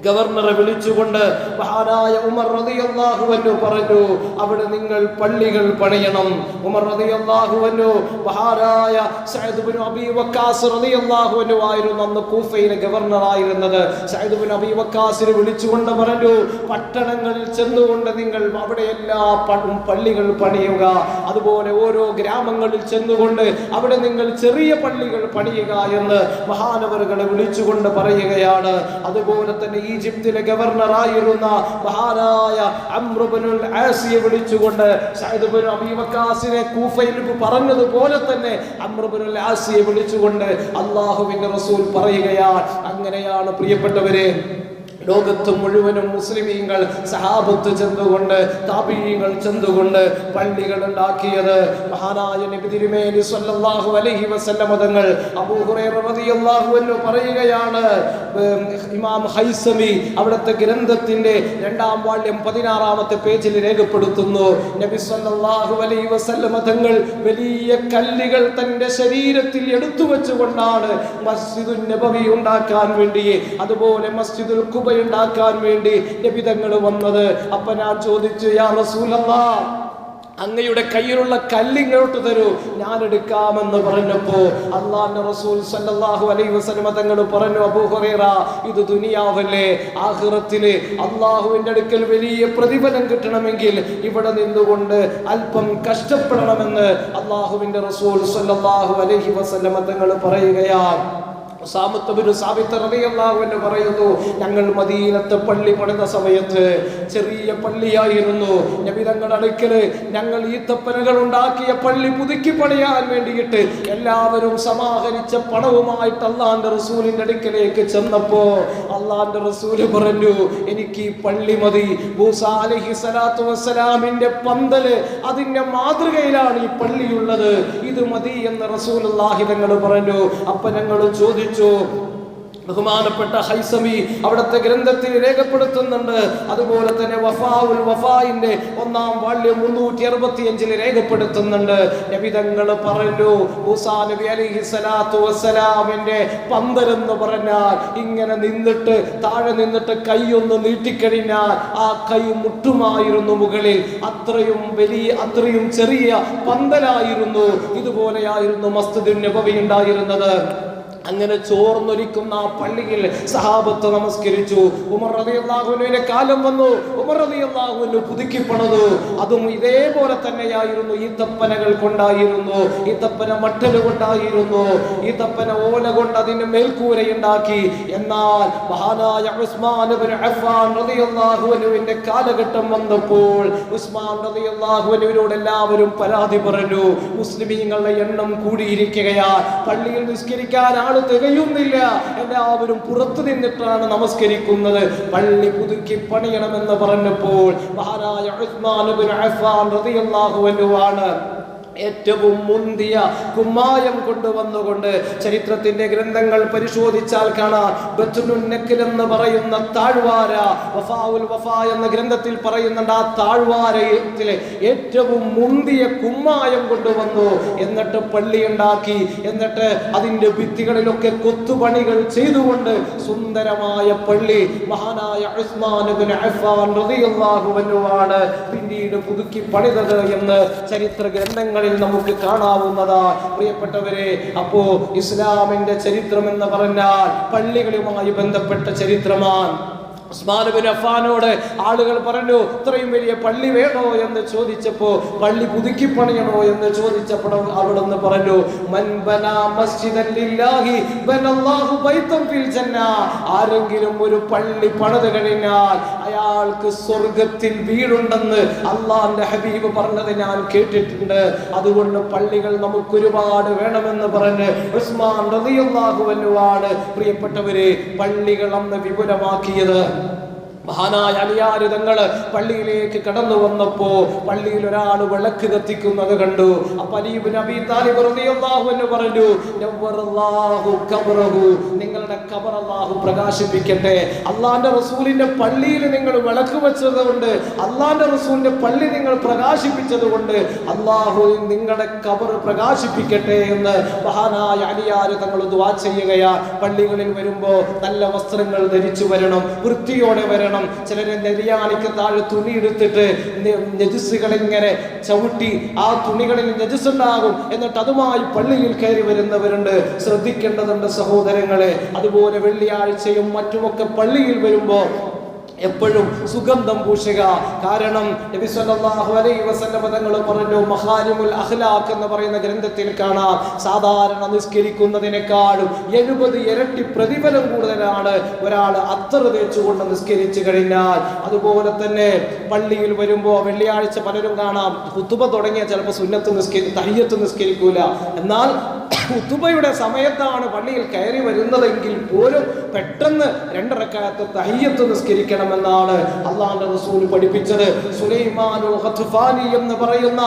ഗവർണറെ വിളിച്ചുകൊണ്ട് മഹാനായ ഉമർ റളിയല്ലാഹു അൻഹു പറഞ്ഞു, അവിടെ നിങ്ങൾ പള്ളികൾ പണിയണം. ഉമർ റളിയല്ലാഹു അൻഹു മഹാനായ സഅദ് ഇബ്നു അബീ വഖാസ് റളിയല്ലാഹു അൻഹു ആയിരുന്നു അന്ന് കൂഫയിലെ ഗവർണർ ആയിരുന്നത്. സഅദ് ഇബ്നു അബീ വഖാസിനെ വിളിച്ചുകൊണ്ട് പറഞ്ഞു, പട്ടണങ്ങളിൽ ചെന്നുകൊണ്ട് നിങ്ങൾ അവിടെ എല്ലാ പള്ളികൾ പണിയുക. അതുപോലെ ഓരോ ഗ്രാമങ്ങളിൽ ചെന്നുകൊണ്ട് അവിടെ നിങ്ങൾ ചെറിയ പള്ളികൾ പണിയുക എന്ന് മഹാനവറുകളെ വിളിച്ചുകൊണ്ട് പറയുകയാണ്. അതുപോലെ തന്നെ ഈജിപ്തിലെ ഗവർണറായിരുന്ന മഹാനായ അംർ ഇബ്നുൽ ആസിയെ വിളിച്ചുകൊണ്ട് സഅദ് ഇബ്നു അബീ വഖാസിനെ കൂഫയിൽ പറഞ്ഞതുപോലെ തന്നെ അംർ ഇബ്നുൽ ആസിയെ വിളിച്ചുകൊണ്ട് അല്ലാഹുവിന്റെ റസൂൽ പറയുകയാണ്. അങ്ങനെയാണ് പ്രിയപ്പെട്ടവരെ, ലോകത്ത് മുഴുവനും മുസ്ലിമീങ്ങൾ സഹാബത്ത് ചെന്നുകൊണ്ട് താബീങ്ങൾ ചെന്നുകൊണ്ട് പള്ളികൾ ഉണ്ടാക്കിയത്. മഹാനായ നബി തിരുമേനി സ്വല്ലല്ലാഹു അലൈഹി വസല്ലം തങ്ങൾ അബൂ ഹുറൈറ റളിയല്ലാഹു അൻഹു പറയുകയാണ്, ഇമാം ഹൈസമി അവിടുത്തെ ഗ്രന്ഥത്തിന്റെ 2-ാം വാള്യം 16-ാമത്തെ പേജിൽ രേഖപ്പെടുത്തുന്നു, നബി സ്വല്ലല്ലാഹു അലൈഹി വസല്ലം തങ്ങൾ വലിയ കല്ലുകൾ തന്റെ ശരീരത്തിൽ എടുത്തു വെച്ചുകൊണ്ടാണ് മസ്ജിദുൻ നബവി ഉണ്ടാക്കാൻ വേണ്ടി, അതുപോലെ മസ്ജിദുൽ ഖുബ ഉണ്ടാക്കാൻ വേണ്ടി നബിതങ്ങൾ വന്നത്. അപ്പൊ ഞാൻ ചോദിച്ചു, യാ റസൂലല്ലാഹ്, അങ്ങയുടെ കയ്യിലുള്ള കല്ലിങ്ങോട്ട് തരൂ, ഞാൻ എടുക്കാമെന്ന് പറഞ്ഞപ്പോ അല്ലാഹുവിന്റെ റസൂൽ സല്ലല്ലാഹു അലൈഹി വസല്ലം തങ്ങൾ പറഞ്ഞു, അബൂ ഹുറൈറ, ഇത് ദുനിയാവല്ലേ, ആഖിറത്തിലെ അല്ലാഹുവിന്റെ അടുക്കൽ വലിയ പ്രതിഫലം കിട്ടണമെങ്കിൽ ഇവിടെ നിന്നുകൊണ്ട് അല്പം കഷ്ടപ്പെടണമെന്ന് അല്ലാഹുവിന്റെ റസൂൽ സല്ലല്ലാഹു അലൈഹി വസല്ലം തങ്ങൾ പറയുകയാണ്. പറയുന്നു, ഞങ്ങൾ മദീനത്തെ പള്ളി പണിത സമയത്ത് ചെറിയ പള്ളിയായിരുന്നു. നബി തങ്ങളുടെ അടുക്കല് ഞങ്ങൾ ഈത്തപ്പനകൾ ഉണ്ടാക്കിയ പള്ളി പുതുക്കി പണിയാൻ വേണ്ടിയിട്ട് എല്ലാവരും സമാഹരിച്ച പണവുമായിട്ട് അള്ളാന്റെ റസൂലിന്റെ അടുക്കലേക്ക് ചെന്നപ്പോ അള്ളാന്റെ റസൂല് പറഞ്ഞു, എനിക്ക് ഈ പള്ളി മതി. മൂസാ അലൈഹി സ്വലാത്തു വസ്സലാമിന്റെ പന്തല് അതിന്റെ മാതൃകയിലാണ് ഈ പള്ളിയുള്ളത്, ഇത് മതി എന്ന് റസൂലുള്ളാഹി തങ്ങൾ പറഞ്ഞു. അപ്പൊ ഞങ്ങൾ ചോദിച്ചു, ബഹുമാനപ്പെട്ട ഹൈസമി അവിടുത്തെ ഗ്രന്ഥത്തിൽ രേഖപ്പെടുത്തുന്നുണ്ട്, അതുപോലെ തന്നെ വഫാഉൽ വഫായിന്റെ 1-ാം വാള്യം 365 രേഖപ്പെടുത്തുന്നുണ്ട്. നബി തങ്ങൾ പറഞ്ഞു, മൂസാ നബി അലൈഹി സ്വലാത്തു വസ്സലാമിന്റെ പന്തലെന്ന് പറഞ്ഞാൽ ഇങ്ങനെ നിന്നിട്ട് താഴെ നിന്നിട്ട് കൈയൊന്ന് നീട്ടിക്കഴിഞ്ഞാൽ ആ കൈ മുട്ടുമായിരുന്നു മുകളിൽ. അത്രയും ചെറിയ പന്തലായിരുന്നു. ഇതുപോലെയായിരുന്നു മസ്ജിദുൻ നബവി ഉണ്ടായിരുന്നത്. അങ്ങനെ ചോർന്നൊലിക്കുന്ന ആ പള്ളിയിൽ സഹാബത്ത് നമസ്കരിച്ചു. ഉമർ റളിയല്ലാഹു അൻഹുവിന്റെ കാലം വന്നു. ഉമർ റളിയല്ലാഹു അൻഹു പുതുക്കി പണിതു. അതും ഇതേപോലെ തന്നെയായിരുന്നു. ഈത്തപ്പനകൾ കൊണ്ടായിരുന്നു, ഈത്തപ്പന മട്ടൽ കൊണ്ടായിരുന്നു, ഈത്തപ്പന ഓല കൊണ്ട് അതിന് മേൽക്കൂരയുണ്ടാക്കി. എന്നാൽ മഹാനായ ഉസ്മാൻ ഇബ്നു അഫ്ഫാൻ റളിയല്ലാഹു അൻഹുവിന്റെ കാലഘട്ടം വന്നപ്പോൾ ഉസ്മാൻ റളിയല്ലാഹു അൻഹുവിനോട് എല്ലാവരും പരാതി പറഞ്ഞു, മുസ്ലിമീങ്ങളുടെ എണ്ണം കൂടിയിരിക്കുകയാണ്, പള്ളിയിൽ നിസ്കരിക്കാൻ തികയുന്നില്ല, എല്ലാവരും പുറത്തു നിന്നിട്ടാണ് നമസ്കരിക്കുന്നത്, പള്ളി പുതുക്കി പണിയണമെന്ന് പറഞ്ഞപ്പോൾ മഹാനായ ഉസ്മാൻ ഇബ്നു അഫ്ഫാൻ റളിയല്ലാഹു അൻഹു ആണ് ഏറ്റവും മുന്തിയ കുമ്മായം കൊണ്ടുവന്നുകൊണ്ട് ചരിത്രത്തിന്റെ ഗ്രന്ഥങ്ങൾ പരിശോധിച്ചാൽ കാണാം, ബത്നുൻ നഖൽ എന്ന് പറയുന്ന താഴ്വാര, വഫാഉൽ വഫാ എന്ന ഗ്രന്ഥത്തിൽ പറയുന്നുണ്ട്, ആ താഴ്വാരത്തിലെ ഏറ്റവും മുന്തിയ കുമ്മായം കൊണ്ടുവന്നു. എന്നിട്ട് പള്ളി ഉണ്ടാക്കി. എന്നിട്ട് അതിന്റെ ഭിത്തികളിലൊക്കെ കൊത്തുപണികൾ ചെയ്തുകൊണ്ട് സുന്ദരമായ പള്ളി മഹാനായ ഉസ്മാൻ ഇബ്നു അഫ്ഫാൻ റളിയല്ലാഹു അൻഹു ആണ് പിന്നീട് പുതുക്കി പണിതത് എന്ന് ചരിത്ര ഗ്രന്ഥങ്ങൾ നമുക്ക് കാണാവുന്നതാ. പ്രിയപ്പെട്ടവരെ, അപ്പോ ഇസ്ലാമിന്റെ ചരിത്രം എന്ന് പറഞ്ഞാൽ പള്ളികളുമായി ബന്ധപ്പെട്ട ചരിത്രമാണ്. ഉസ്മാൻ ഇബ്നു അഫ്ഫാനോട് ആളുകൾ പറഞ്ഞു, ഇത്രയും വലിയ പള്ളി വേണോ എന്ന് ചോദിച്ചപ്പോ, പള്ളി പുതുക്കി പണിയണോ എന്ന് ചോദിച്ചപ്പോൾ അവിടുന്ന് പറഞ്ഞു, മൻ ബനാ മസ്ജിദൻ ലില്ലാഹി ബനല്ലാഹു ബൈതൻ ഫിൽ ജന്ന. ആരെങ്കിലും ഒരു പള്ളി പണിത് കഴിഞ്ഞാൽ അയാൾക്ക് സ്വർഗ്ഗത്തിൽ വീടുണ്ടെന്ന് അല്ലാഹുവിന്റെ ഹബീബ് പറഞ്ഞത് ഞാൻ കേട്ടിട്ടുണ്ട്. അതുകൊണ്ട് പള്ളികൾ നമുക്ക് ഒരുപാട് വേണമെന്ന് പറഞ്ഞ് ഉസ്മാൻ റളിയല്ലാഹു അൻഹു ആണ് പ്രിയപ്പെട്ടവരെ പള്ളികൾ അന്ന് വിപുലമാക്കിയത്. മഹാനായ അലിയാർ തങ്ങള് പള്ളിയിലേക്ക് കടന്നു വന്നപ്പോ പള്ളിയിൽ ഒരാൾ വിളക്ക് കത്തിക്കുന്നത് കണ്ടു. അപ്പൊ അലി ഇബ്നു അബീ താലിബ് റളിയല്ലാഹു അൻഹു പറഞ്ഞു, നവ്വറല്ലാഹു ഖബറഹു, നിങ്ങളുടെ ഖബർ അല്ലാഹു പ്രകാശിപ്പിക്കട്ടെ. അല്ലാഹുവിന്റെ റസൂലിന്റെ പള്ളിയിൽ നിങ്ങൾ വിളക്ക് വെച്ചതുകൊണ്ട്, അല്ലാഹുവിന്റെ റസൂലിന്റെ പള്ളി നിങ്ങൾ പ്രകാശിപ്പിച്ചതുകൊണ്ട് അല്ലാഹു നിങ്ങളുടെ ഖബർ പ്രകാശിപ്പിക്കട്ടെ എന്ന് മഹാനായ അലിയാർ തങ്ങൾ ദുആ ചെയ്യുകയാ. പള്ളികളിൽ വരുമ്പോ നല്ല വസ്ത്രങ്ങൾ ധരിച്ചു വരണം, വൃത്തിയോടെ വരണം. ചിലരെ നെരിയാണിക്ക് താഴെ തുണി എടുത്തിട്ട് നജസ്സുകൾ ഇങ്ങനെ ചവിട്ടി ആ തുണികളിൽ നജസ്സുണ്ടാകും, എന്നിട്ട് അതുമായി പള്ളിയിൽ കയറി വരുന്നവരുണ്ട്. ശ്രദ്ധിക്കേണ്ടതുണ്ട് സഹോദരങ്ങളെ. അതുപോലെ വെള്ളിയാഴ്ചയും മറ്റുമൊക്കെ പള്ളിയിൽ വരുമ്പോ എപ്പോഴും സുഗന്ധം പൂശുക. കാരണം നബി സല്ലല്ലാഹു അലൈഹി വസല്ലം തങ്ങൾ പറഞ്ഞു, മഹാരിമുൽ അഖ്ലാഖ് എന്ന് പറയുന്ന ഗ്രന്ഥത്തിൽ കാണാം, സാധാരണ നിസ്കരിക്കുന്നതിനേക്കാളും 70 ഇരട്ടി പ്രതിഫലം കൂടുതലാണ് ഒരാൾ അത്തർ തേച്ചുകൊണ്ട് നിസ്കരിച്ചു കഴിഞ്ഞാൽ. അതുപോലെ തന്നെ പള്ളിയിൽ വരുമ്പോൾ വെള്ളിയാഴ്ച പലരും കാണാം ഖുതുബ തുടങ്ങിയ ചിലപ്പോൾ സുന്നത്ത് തഹിയ്യത്ത് നിസ്കരിക്കൂല. എന്നാൽ ഖുതുബയുടെ സമയത്താണ് പള്ളിയിൽ കയറി വരുന്നതെങ്കിൽ പോലും പെട്ടെന്ന് 2 റക്അത്ത് തഹിയ്യത്ത് നിസ്കരിക്കണമെന്നാണ് അല്ലാഹുവിന്റെ റസൂൽ പഠിപ്പിച്ചത്. സുലൈമാനുൽ ഖത്ഫാനി എന്ന് പറയുന്ന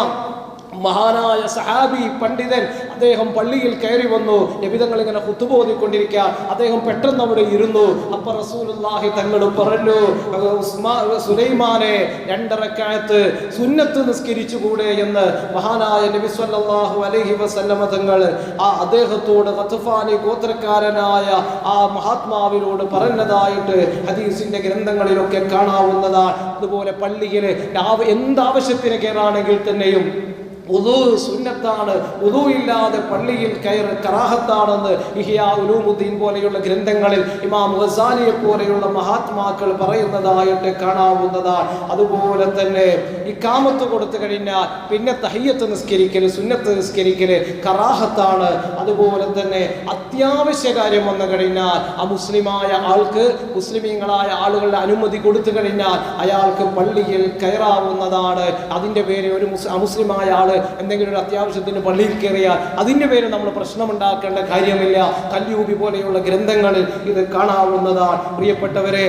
മഹാനായ സഹാബി പണ്ഡിതൻ, അദ്ദേഹം പള്ളിയിൽ കയറി വന്നു. നബി തങ്ങൾ ഇങ്ങനെ ഖുതുബ ഓതിക്കൊണ്ടിരിക്കുക, അദ്ദേഹം പെട്ടെന്ന് അവിടെ ഇരുന്നു. അപ്പൊ റസൂലുള്ളാഹി തങ്ങൾ പറഞ്ഞു, സുലൈമാനെ 2 റക്അത്ത് സുന്നത്ത് നിസ്കരിച്ചുകൂടെ എന്ന് മഹാനായ നബി സല്ലല്ലാഹു അലൈഹി വസല്ലം തങ്ങൾ അദ്ദേഹത്തോട്, ഖത്ഫാനി ഗോത്രക്കാരനായ ആ മഹാത്മാവിനോട് പറഞ്ഞതായിട്ട് ഹദീസിന്റെ ഗ്രന്ഥങ്ങളിലൊക്കെ കാണാവുന്നതാണ്. അതുപോലെ പള്ളിയിൽ എന്താവശ്യത്തിന് കയറാണെങ്കിൽ തന്നെയും വുദൂ സുന്നത്താണ്. വുദൂ ഇല്ലാതെ പള്ളിയിൽ കയറ് കറാഹത്താണെന്ന് ഇഹ്യാ ഉലൂമുദ്ദീൻ പോലെയുള്ള ഗ്രന്ഥങ്ങളിൽ ഇമാം ഗസാലിയെ പോലെയുള്ള മഹാത്മാക്കൾ പറയുന്നതായിട്ട് കാണാവുന്നതാണ്. അതുപോലെ തന്നെ ഇഖാമത്ത് കൊടുത്തു കഴിഞ്ഞാൽ പിന്നെ തഹിയ്യത്ത് നിസ്കരിക്കൽ, സുന്നത്ത് നിസ്കരിക്കൽ കറാഹത്താണ്. അതുപോലെ തന്നെ അത്യാവശ്യ കാര്യം വന്നു കഴിഞ്ഞാൽ അമുസ്ലിമായ ആൾക്ക്, മുസ്ലിമീങ്ങളായ ആളുകളുടെ അനുമതി കൊടുത്തു കഴിഞ്ഞാൽ അയാൾക്ക് പള്ളിയിൽ കയറാവുന്നതാണ്. അതിൻ്റെ പേര് ഒരു അമുസ്ലിമായ ആള് എന്തെങ്കിലും ഒരു അത്യാവശ്യത്തിന് പള്ളിയിൽ കയറിയാൽ അതിന്റെ പേര് നമ്മൾ പ്രശ്നമുണ്ടാക്കേണ്ട കാര്യമില്ല. കല്യൂബി പോലെയുള്ള ഗ്രന്ഥങ്ങളിൽ ഇത് കാണാവുന്നതാണ്. പ്രിയപ്പെട്ടവരെ,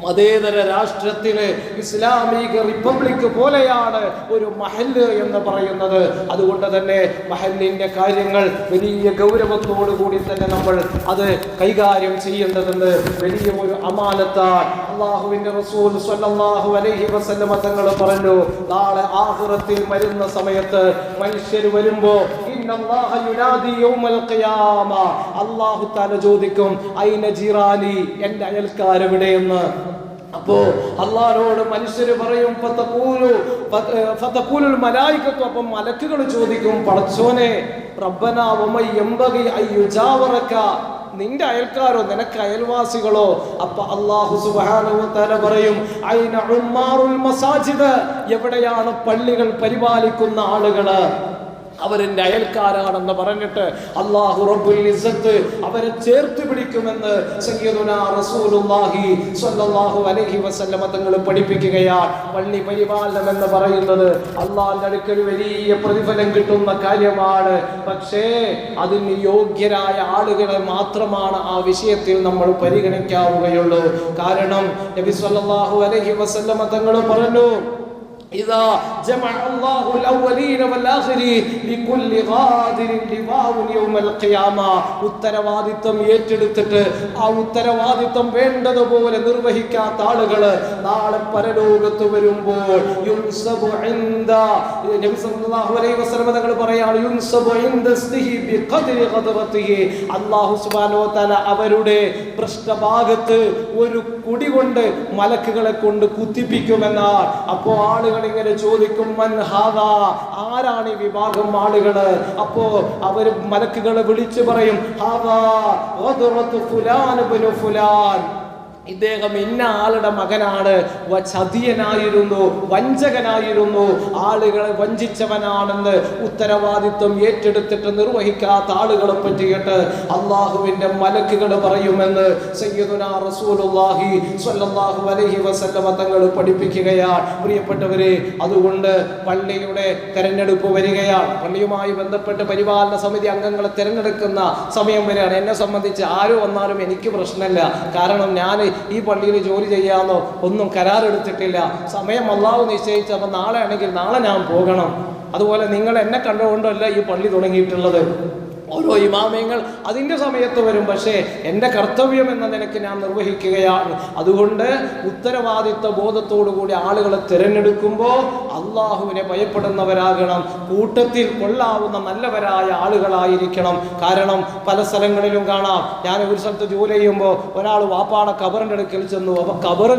മതേതര രാഷ്ട്രത്തിലെ ഇസ്ലാമിക റിപ്പബ്ലിക് പോലെയാണ് ഒരു മഹല്ല് എന്ന് പറയുന്നത്. അതുകൊണ്ട് തന്നെ മഹല്ലിന്റെ കാര്യങ്ങൾ വലിയ ഗൗരവത്തോടു കൂടി തന്നെ നമ്മൾ അത് കൈകാര്യം ചെയ്യേണ്ടതെന്ന് വലിയ ഒരു അമാനത്താണ്. അല്ലാഹുവിന്റെ റസൂൽ സ്വല്ലല്ലാഹു അലൈഹി വസല്ലം തങ്ങൾ പറഞ്ഞു, നാളെ ആഖിറത്തിൽ വരുന്ന സമയത്ത് മനുഷ്യർ വരുമ്പോ അല്ലാഹു തആല ചോദിക്കും, ഐന ജിറാനി, എന്റെ അയൽക്കാരെവിടെയെന്ന്. അപ്പോ അല്ലാഹുവോട് മനുഷ്യർ പറയും, ഫതഖൂലുൽ മലായികത്തു, അപ്പം മലക്കുകൾ ചോദിക്കും, പടച്ചോനെ റബ്ബനാ വമൻ യംബഗി അയ്യുജാവറക, നിന്റെ അയൽക്കാരോ, നിനക്ക് അയൽവാസികളോ? അപ്പൊ അല്ലാഹു സുബ്ഹാനഹു വ തആല പറയും, ഐന ഉമ്മാറുൽ മസാജിദ്, എവിടെയാണ് പള്ളികൾ പരിപാലിക്കുന്ന ആളുകള്, അവരെന്റെ അയൽക്കാരാണെന്ന് പറഞ്ഞിട്ട് അല്ലാഹു റബ്ബുൽ ഇസ്സത്ത് അവരെ ചേർത്ത് പിടിക്കുമെന്ന് സയ്യിദുനാ റസൂലുള്ളാഹി സ്വല്ലല്ലാഹു അലൈഹി വസല്ലം തങ്ങൾ പഠിപ്പിക്കുകയാണ്. പള്ളി പരിപാലനം എന്ന് പറയുന്നത് അല്ലാഹുവിന്റെ അടുക്കൽ വലിയ പ്രതിഫലം കിട്ടുന്ന കാര്യമാണ്. പക്ഷേ അതിന് യോഗ്യരായ ആളുകളെ മാത്രമാണ് ആ വിഷയത്തിൽ നമ്മൾ പരിഗണിക്കാവുകയുള്ളൂ. കാരണം നബി സ്വല്ലല്ലാഹു അലൈഹി വസല്ലം തങ്ങൾ പറഞ്ഞു, إذا جمع الله الأولين والآخرين لكل غادر لواء يوم القيامة, ഉത്തരവാദിത്വം ഏറ്റെടുത്തിട്ട് ആ ഉത്തരവാദിത്വം വേണ്ടതുപോലെ നിർവഹിക്കാത്ത ആളുകള് നാളെ പരലോകത്ത് വരുമ്പോൾ യുൻസബു ഇൻദ, നബി സല്ലല്ലാഹു അലൈഹി വസല്ലം തങ്ങൾ പറയാണ്, യുൻസബു ഇൻദ സ്തിഹി ബിഖദ്രി ഖദ്റതിഹി, അല്ലാഹു സുബ്ഹാനഹു വ തആല അവരുടെ പൃഷ്ഠഭാഗത്ത് ഒരു കുടി കൊണ്ട് മലക്കുകളെ കൊണ്ട് കുത്തിപ്പിക്കുമെന്നാണ്. അപ്പോ ആളുകൾ ഇങ്ങനെ ചോദിക്കും, മൻ ഹാദാ, ആരാണ് ഈ വിഭാഗം ആളുകള്? അപ്പോ അവര് മലക്കുകളെ വിളിച്ചു പറയും, ഹാദാ ഖദ്റതു ഫുലാൻ ഇബ്നു ഫുലാൻ, ഇദ്ദേഹം ഇന്ന ആളുടെ മകനാണ്, ചതിയനായിരുന്നു, വഞ്ചകനായിരുന്നു, ആളുകളെ വഞ്ചിച്ചവനാണെന്ന് ഉത്തരവാദിത്വം ഏറ്റെടുത്തിട്ട് നിർവഹിക്കാത്ത ആളുകളെ പറ്റിയിട്ട് അള്ളാഹുവിന്റെ മലക്കുകൾ പറയുമെന്ന് സയ്യിദുനാ റസൂലുള്ളാഹി സ്വല്ലല്ലാഹു അലൈഹി വസല്ലം തങ്ങൾ പഠിപ്പിക്കുകയാണ്. പ്രിയപ്പെട്ടവരെ, അതുകൊണ്ട് പള്ളിയുടെ തെരഞ്ഞെടുപ്പ് വരികയാണ്. പള്ളിയുമായി ബന്ധപ്പെട്ട് പരിപാലന സമിതി അംഗങ്ങളെ തിരഞ്ഞെടുക്കുന്ന സമയം വരെയാണ്. എന്നെ സംബന്ധിച്ച് ആര് വന്നാലും എനിക്ക് പ്രശ്നമില്ല. കാരണം ഞാൻ ഈ പള്ളിയിൽ ജോലി ചെയ്യാമെന്നോ ഒന്നും കരാറെടുത്തിട്ടില്ല. സമയം അള്ളാഹു നിശ്ചയിച്ചപ്പോൾ നാളെ ആണെങ്കിൽ നാളെ ഞാൻ പോകണം. അതുപോലെ നിങ്ങൾ എന്നെ കണ്ടുകൊണ്ടല്ല ഈ പള്ളി തുടങ്ങിയിട്ടുള്ളത്. ഓരോ ഇമാമയങ്ങൾ അതിൻ്റെ സമയത്ത് വരും. പക്ഷേ എൻ്റെ കർത്തവ്യം എന്ന നിലയ്ക്ക് ഞാൻ നിർവഹിക്കുകയാണ്. അതുകൊണ്ട് ഉത്തരവാദിത്വ ബോധത്തോടു കൂടി ആളുകളെ തിരഞ്ഞെടുക്കുമ്പോൾ അള്ളാഹുവിനെ ഭയപ്പെടുന്നവരാകണം. കൂട്ടത്തിൽ കൊള്ളാവുന്ന നല്ലവരായ ആളുകളായിരിക്കണം. കാരണം പല സ്ഥലങ്ങളിലും കാണാം, ഞാൻ ഒരു സ്ഥലത്ത് ജോലി ചെയ്യുമ്പോൾ ഒരാൾ വാപ്പാടെ ഖബറിൻ്റെ അടുക്കൽ ചെന്നു. അപ്പോൾ ഖബറ്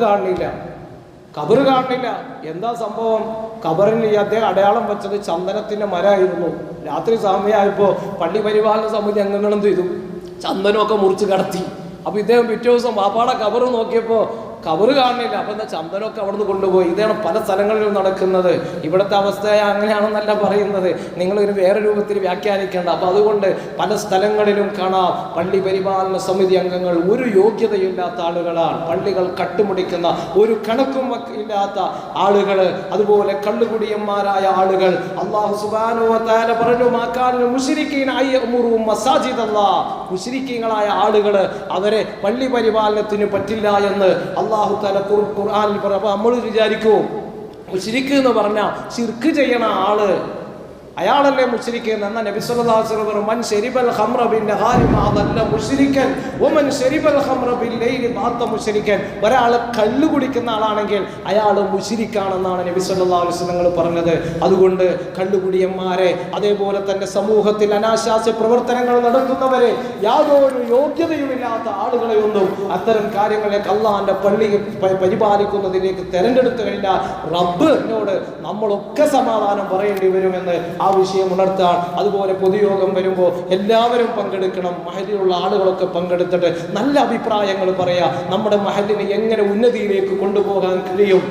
കാണില്ല. എന്താ സംഭവം? ഖബറിൽ അദ്ദേഹം അടയാളം വെച്ചത് ചന്ദനത്തിൻ്റെ മരമായിരുന്നു. രാത്രി സമയമായപ്പോൾ പള്ളി പരിപാലന സമിതി അംഗങ്ങൾ എന്ത് ചെയ്തു? ചന്ദനമൊക്കെ മുറിച്ച് കടത്തി. അപ്പോൾ ഇദ്ദേഹം പിറ്റേ ദിവസം വാപ്പാടെ ഖബറ് നോക്കിയപ്പോൾ ഖബറ് കാണുന്നില്ല. അപ്പം എന്താ ചന്ദനമൊക്കെ അവിടെ നിന്ന് കൊണ്ടുപോയി. ഇതാണ് പല സ്ഥലങ്ങളിലും നടക്കുന്നത്. ഇവിടുത്തെ അവസ്ഥ അങ്ങനെയാണെന്നല്ല പറയുന്നത്, നിങ്ങളിതിന് വേറെ രൂപത്തിൽ വ്യാഖ്യാനിക്കേണ്ട. അപ്പം അതുകൊണ്ട് പല സ്ഥലങ്ങളിലും കാണാം പള്ളി പരിപാലന സമിതി അംഗങ്ങൾ ഒരു യോഗ്യതയില്ലാത്ത ആളുകളാണ്. പള്ളികൾ കട്ടുമുടിക്കുന്ന ഒരു കണക്കും ഇല്ലാത്ത ആളുകൾ, അതുപോലെ കള്ളുകുടിയന്മാരായ ആളുകൾ. അല്ലാഹു സുബ്ഹാനഹു വ തആല പറഞ്ഞു, മാകാന മുശ്രിക്കീന അയ്യമുറു മസാജിദല്ലാഹ്. മുശ്രിക്കീങ്ങളായ ആളുകൾ അവരെ പള്ളി പരിപാലനത്തിന് പറ്റില്ല എന്ന് അല്ലാഹു തആല ഖുർആനിൽ പറഞ്ഞു. അപ്പോൾ നമ്മൾ വിചാരിക്കും മുശ്രിക്ക് എന്ന് പറഞ്ഞാൽ ശിർക്ക് ചെയ്യണ ആള് അയാളല്ലേ മുശ്രിക്ക് എന്ന്. എന്നാൽ നബി സല്ലല്ലാഹു അലൈഹി വസല്ലം പറഞ്ഞു, മൻ ശരിബൽ ഖംറ ബിന്നഹാരി മാദല്ല മുശ്രിക്കൻ വമൻ ശരിബൽ ഖംറ ബില്ലൈലി മാത മുശ്രിക്കൻ. ഒരാൾ കള്ളു കുടിക്കുന്ന ആളാണെങ്കിൽ അയാൾ മുശ്രിക്കാണെന്നാണ് നബി സല്ലല്ലാഹു അലൈഹി വസല്ലം പറഞ്ഞത്. അതുകൊണ്ട് കള്ളുകുടിയന്മാരെ, അതേപോലെ തന്നെ സമൂഹത്തിൽ അനാശാസ്യ പ്രവർത്തനങ്ങൾ നടത്തുന്നവരെ, യാതൊരു യോഗ്യതയുമില്ലാത്ത ആളുകളെയൊന്നും അത്തരം കാര്യങ്ങളിലേക്ക് അള്ളാഹുവിന്റെ പള്ളി പരിപാലിക്കുന്നതിലേക്ക് തെരഞ്ഞെടുത്തു കഴിഞ്ഞാൽ റബ്ബിനോട് നമ്മളൊക്കെ സമാധാനം പറയേണ്ടി വരുമെന്ന് ആ വിഷയം ഉണർത്താൻ. അതുപോലെ പൊതുയോഗം വരുമ്പോൾ എല്ലാവരും പങ്കെടുക്കണം. മഹല്ലിലുള്ള ആളുകളൊക്കെ പങ്കെടുത്തിട്ട് നല്ല അഭിപ്രായങ്ങൾ പറയാം. നമ്മുടെ മഹല്ലിനെ എങ്ങനെ ഉന്നതിയിലേക്ക് കൊണ്ടുപോകാൻ കഴിയും,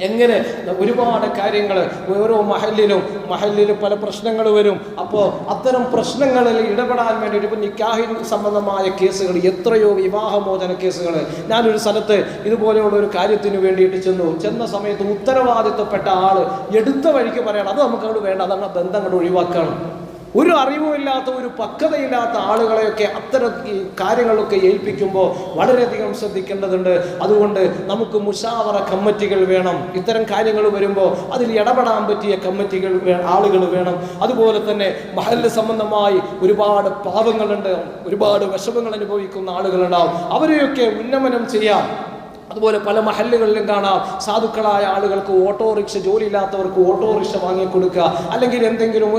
എങ്ങനെ ഒരുപാട് കാര്യങ്ങൾ ഓരോ മഹല്ലിലും പല പ്രശ്നങ്ങൾ വരും. അപ്പോൾ അത്തരം പ്രശ്നങ്ങളിൽ ഇടപെടാൻ വേണ്ടിയിട്ട് ഇപ്പോൾ നിക്കാഹിൻ സംബന്ധമായ കേസുകൾ, എത്രയോ വിവാഹമോചന കേസുകൾ. ഞാനൊരു സ്ഥലത്ത് ഇതുപോലെയുള്ള ഒരു കാര്യത്തിന് വേണ്ടിയിട്ട് ചെന്ന സമയത്ത് ഉത്തരവാദിത്തപ്പെട്ട ആൾ എടുത്ത വഴിക്ക് പറയണം, അത് നമുക്ക് അവിടെ വേണ്ട, അതങ്ങനെ ബന്ധങ്ങൾ ഒഴിവാക്കണം. ഒരു അറിവുമില്ലാത്ത, ഒരു പക്വതയില്ലാത്ത ആളുകളെയൊക്കെ അത്തരം കാര്യങ്ങളൊക്കെ ഏൽപ്പിക്കുമ്പോൾ വളരെയധികം ശ്രദ്ധിക്കേണ്ടതുണ്ട്. അതുകൊണ്ട് നമുക്ക് മുശാവറ കമ്മിറ്റികൾ വേണം. ഇത്തരം കാര്യങ്ങൾ വരുമ്പോൾ അതിൽ ഇടപെടാൻ പറ്റിയ കമ്മിറ്റികൾ ആളുകൾ വേണം. അതുപോലെ തന്നെ മഹല്ല് സംബന്ധമായി ഒരുപാട് പാവങ്ങളുണ്ട്, ഒരുപാട് വിഷമങ്ങൾ അനുഭവിക്കുന്ന ആളുകളുണ്ടാവും. അവരെയൊക്കെ ഉന്നമനം ചെയ്യാം. അതുപോലെ പല മഹല്ലുകളിലും കാണാം, സാധുക്കളായ ആളുകൾക്ക് ഓട്ടോറിക്ഷ, ജോലിയില്ലാത്തവർക്ക് ഓട്ടോറിക്ഷ വാങ്ങിക്കൊടുക്കുക, അല്ലെങ്കിൽ എന്തെങ്കിലും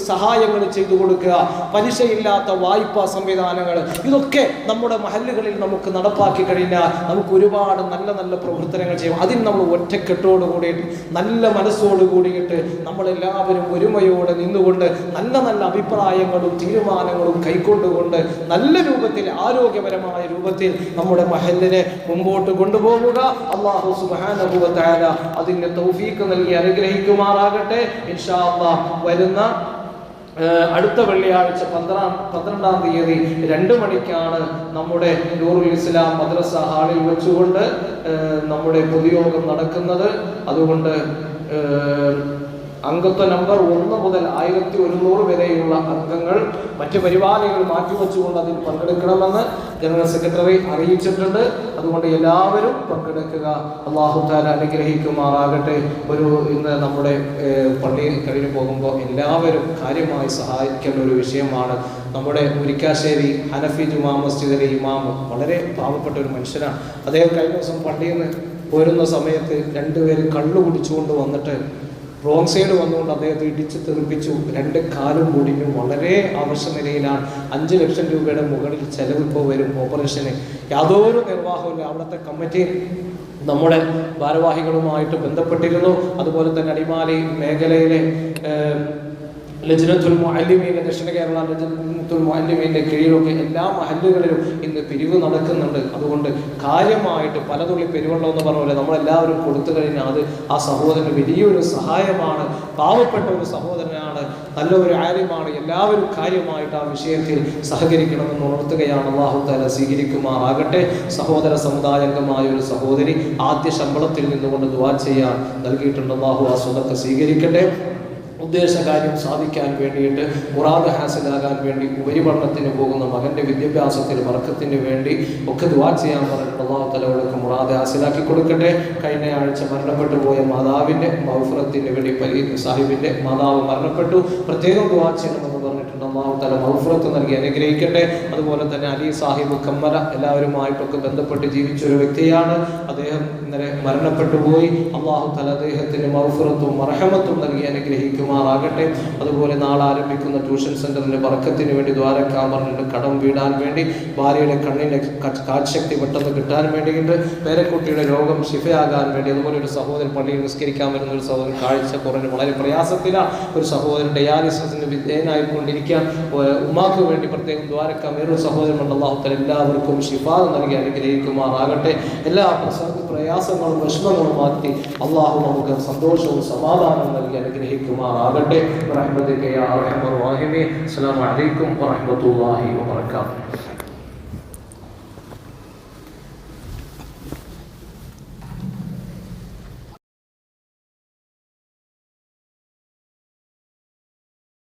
സഹായങ്ങൾ ചെയ്തു കൊടുക്കുക, പലിശയില്ലാത്ത വായ്പാ സംവിധാനങ്ങൾ. ഇതൊക്കെ നമ്മുടെ മഹല്ലുകളിൽ നമുക്ക് നടപ്പാക്കി കഴിഞ്ഞാൽ നമുക്ക് ഒരുപാട് നല്ല നല്ല പ്രവർത്തനങ്ങൾ ചെയ്യും. അതിന് നമ്മൾ ഒറ്റക്കെട്ടോട് കൂടിയിട്ട്, നല്ല മനസ്സോട് കൂടിയിട്ട്, നമ്മളെല്ലാവരും ഒരുമയോടെ നിന്നുകൊണ്ട് നല്ല നല്ല അഭിപ്രായങ്ങളും തീരുമാനങ്ങളും കൈക്കൊണ്ടുകൊണ്ട് നല്ല രൂപത്തിൽ, ആരോഗ്യപരമായ രൂപത്തിൽ നമ്മുടെ മഹല്ലിനെ മുമ്പോട്ട് കൊണ്ടുപോകുക. അല്ലാഹു സുബ്ഹാനഹു വ തആല അതിന്റെ തൗഫീഖ് നൽകി അനുഗ്രഹിക്കുമാറാകട്ടെ. ഇൻഷാ അല്ലാഹ് വരുന്ന അടുത്ത വെള്ളിയാഴ്ച 12-ാം തീയതി 2 മണിക്കാണ് നമ്മുടെ നൂറുൽ ഇസ്ലാം മദ്രസ ഹാളിൽ വെച്ചുകൊണ്ട് നമ്മുടെ പൊതുയോഗം നടക്കുന്നത്. അതുകൊണ്ട് അംഗത്വ നമ്പർ 1 മുതൽ 1100 വരെയുള്ള അംഗങ്ങൾ മറ്റ് പരിപാടികൾ മാറ്റിവെച്ചുകൊണ്ട് അതിൽ പങ്കെടുക്കണമെന്ന് ജനറൽ സെക്രട്ടറി അറിയിച്ചിട്ടുണ്ട്. അതുകൊണ്ട് എല്ലാവരും പങ്കെടുക്കുക. അല്ലാഹു തആല അനുഗ്രഹിക്കുമാറാകട്ടെ. ഇന്ന് നമ്മുടെ പള്ളിയിൽ കഴിഞ്ഞു പോകുമ്പോൾ എല്ലാവരും കാര്യമായി സഹായിക്കേണ്ട ഒരു വിഷയമാണ്. നമ്മുടെ മുരിക്കാശ്ശേരി ഹനഫി ജുമാ മസ്ജിദിലെ ഇമാം വളരെ പാവപ്പെട്ട ഒരു മനുഷ്യനാണ്. അദ്ദേഹം കഴിഞ്ഞ ദിവസം പള്ളിയിൽ നിന്ന് പോരുന്ന സമയത്ത് 2 പേര് കള്ളു കുടിച്ചുകൊണ്ട് വന്നിട്ട് റോങ് സൈഡ് വന്നുകൊണ്ട് അദ്ദേഹത്തെ ഇടിച്ച് തെറിപ്പിച്ചു. 2 കാലും കൂടിയും വളരെ അവശ നിലയിലാണ്. 5 ലക്ഷം രൂപയുടെ മുകളിൽ ചെലവിപ്പോൾ വരും ഓപ്പറേഷന്. യാതൊരു നിർവാഹമില്ല. അവിടുത്തെ കമ്മിറ്റി നമ്മുടെ ഭാരവാഹികളുമായിട്ട് ബന്ധപ്പെട്ടിരുന്നു. അതുപോലെ തന്നെ അടിമാലി മേഖലയിലെ ലജ്നത്തുൽ മുഅല്ലിമീൻ, ദക്ഷിണ കേരള ലജ്നത്തുൽ മുഅല്ലിമീൻ്റെ കീഴിലൊക്കെ എല്ലാ മഹല്ലുകളിലും ഇന്ന് പിരിവ് നടക്കുന്നുണ്ട്. അതുകൊണ്ട് കാര്യമായിട്ട് പലതുള്ളി പെരുവെള്ളം എന്ന് പറഞ്ഞ പോലെ നമ്മളെല്ലാവരും കൊടുത്തു കഴിഞ്ഞാൽ അത് ആ സഹോദരന് വലിയൊരു സഹായമാണ്. പാവപ്പെട്ട ഒരു സഹോദരനാണ്, നല്ലൊരു ആലിമാണ്. എല്ലാവരും കാര്യമായിട്ട് ആ വിഷയത്തിൽ സഹകരിക്കണമെന്ന് ഉണർത്തുകയാണ്. അല്ലാഹു തആല സ്വീകരിക്കുമാറാകട്ടെ. സഹോദര സമുദായാംഗമായ ഒരു സഹോദരി ആദ്യ ശമ്പളത്തിൽ നിന്നുകൊണ്ട് ദുആ ചെയ്യാൻ നൽകിയിട്ടുണ്ട്. അല്ലാഹു ആ സ്വതക്ക സ്വീകരിക്കട്ടെ. ഉദ്ദേശകാര്യം സാധിക്കാൻ വേണ്ടിയിട്ട് മുറാദ് ഹാസിലാകാൻ വേണ്ടി ഉപരിപഠനത്തിന് പോകുന്ന മകൻ്റെ വിദ്യാഭ്യാസത്തിൽ ബർക്കത്തിന് വേണ്ടി ഒക്കെ ദുആ ചെയ്യാൻ പറഞ്ഞിട്ട് അല്ലാഹു തആല മുറാദ് ഹാസിലാക്കി കൊടുക്കട്ടെ. കഴിഞ്ഞ ആഴ്ച മരണപ്പെട്ടു പോയ മാതാവിൻ്റെ മഗ്ഫിറത്തിന് വേണ്ടി പലീ സാഹിബിൻ്റെ മാതാവ് മരണപ്പെട്ടു, പ്രത്യേകം ദുആ ചെയ്യണമെന്ന് പറഞ്ഞിട്ടുണ്ട്. അല്ലാഹു തആല മഗ്ഫിറത്ത് നൽകി അനുഗ്രഹിക്കട്ടെ. അതുപോലെ തന്നെ അലി സാഹിബ് കമ്മല എല്ലാവരുമായിട്ടൊക്കെ ബന്ധപ്പെട്ട് ജീവിച്ച ഒരു വ്യക്തിയാണ്. അദ്ദേഹം ഇന്നലെ മരണപ്പെട്ടു പോയി. അല്ലാഹു തആല അദ്ദേഹത്തിന് മഗ്ഫിറത്തും മർഹമത്തും നൽകി അനുഗ്രഹിക്കുമാറാകട്ടെ. അതുപോലെ നാളെ ആരംഭിക്കുന്ന ട്യൂഷൻ സെന്ററിന്റെ ബർക്കത്തിന് വേണ്ടി ദ്വാരക്കാൻ പറഞ്ഞിട്ട് കടം വീടാൻ വേണ്ടി, ഭാര്യയുടെ കണ്ണിന്റെ കാഴ്ചശക്തി പെട്ടെന്ന് കിട്ടാൻ വേണ്ടിയിട്ട്, പേരക്കുട്ടിയുടെ രോഗം ശിഫയാകാൻ വേണ്ടി, അതുപോലെ ഒരു സഹോദരൻ പള്ളിയിൽ നിസ്കരിക്കാൻ വരുന്ന ഒരു സഹോദരൻ കാഴ്ച കുറഞ്ഞ് വളരെ പ്രയാസത്തിലാണ്, ഒരു സഹോദരൻ ഡയാലിസിന് വിധേയനായിക്കൊണ്ടിരിക്കാൻ, ഉമ്മാക്ക് വേണ്ടി പ്രത്യേകം ദ്വാരക്കാൻ വേറൊരു സഹോദരനുണ്ട്. അല്ലാഹു തആല എല്ലാവർക്കും ശിഫ നൽകി അനുഗ്രഹിക്കുമാറാകട്ടെ. എല്ലാ പ്രയാസങ്ങളും വിഷമങ്ങളും മാറ്റി അള്ളാഹു നമുക്ക് സന്തോഷവും സമാധാനവും നൽകി അനുഗ്രഹിക്കുമാറാകട്ടെ. റഹ്മതിക യാ അർഹമർ റഹീമീൻ. അസ്സലാമു അലൈക്കും വറഹ്മത്തുള്ളാഹി വബറകാതുഹു.